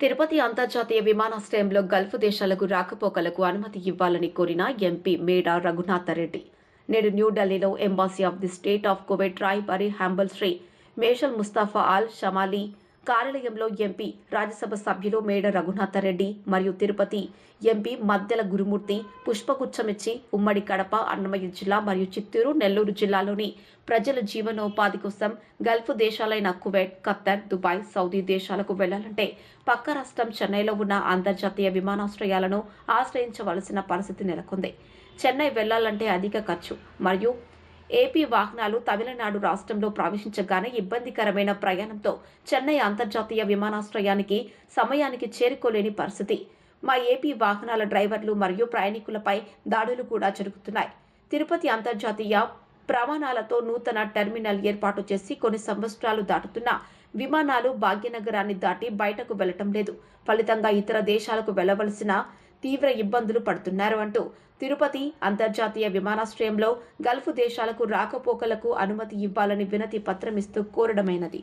తిరుపతి అంతర్జాతీయ విమానాశ్రయంలో గల్ఫ్ దేశాలకు రాకపోకలకు అనుమతి ఇవ్వాలని కోరిన ఎంపీ మేడా రఘునాథరెడ్డి నేడు న్యూఢిల్లీలో embassy of the state of Kuwait రాయబారి హంబల్ శ్రీ మేషల్ ముస్తాఫా అల్ షమాలీ కార్యాలయంలో ఎంపీ రాజ్యసభ సభ్యులు మేడ రఘునాథరెడ్డి మరియు తిరుపతి ఎంపీ మద్దెల గురుమూర్తి పుష్పగుచ్చమిచ్చి ఉమ్మడి కడప, అన్నమయ్య జిల్లా మరియు చిత్తూరు, నెల్లూరు జిల్లాలోని ప్రజల జీవనోపాధి కోసం గల్ఫ్ దేశాలైన కువైట్, ఖత్తర్, దుబాయ్, సౌదీ దేశాలకు వెళ్లాలంటే పక్క రాష్ట్రం చెన్నైలో ఉన్న అంతర్జాతీయ విమానాశ్రయాలను ఆశ్రయించవలసిన పరిస్థితి నెలకొంది. చెన్నై వెళ్లాలంటే అధిక ఖర్చు మరియు ఏపీ వాహనాలు తమిళనాడు రాష్ట్రంలో ప్రవేశించగానే ఇబ్బందికరమైన ప్రయాణంతో చెన్నై అంతర్జాతీయ విమానాశ్రయానికి సమయానికి చేరుకోలేని పరిస్థితి. మా ఏపీ వాహనాల డ్రైవర్లు మరియు ప్రయాణికులపై దాడులు కూడా జరుగుతున్నాయి. తిరుపతి అంతర్జాతీయ ప్రమాణాలతో నూతన టెర్మినల్ ఏర్పాటు చేసి కొన్ని సంవత్సరాలు దాటుతున్న విమానాలు భాగ్యనగరాన్ని దాటి బయటకు వెళ్లటం లేదు. ఫలితంగా ఇతర దేశాలకు వెళ్లవలసిన తీవ్ర ఇబ్బందులు పడుతున్నారు అంటూ తిరుపతి అంతర్జాతీయ విమానాశ్రయంలో గల్ఫ్ దేశాలకు రాకపోకలకు అనుమతి ఇవ్వాలని వినతి పత్రం ఇస్తూ కోరడమైనది.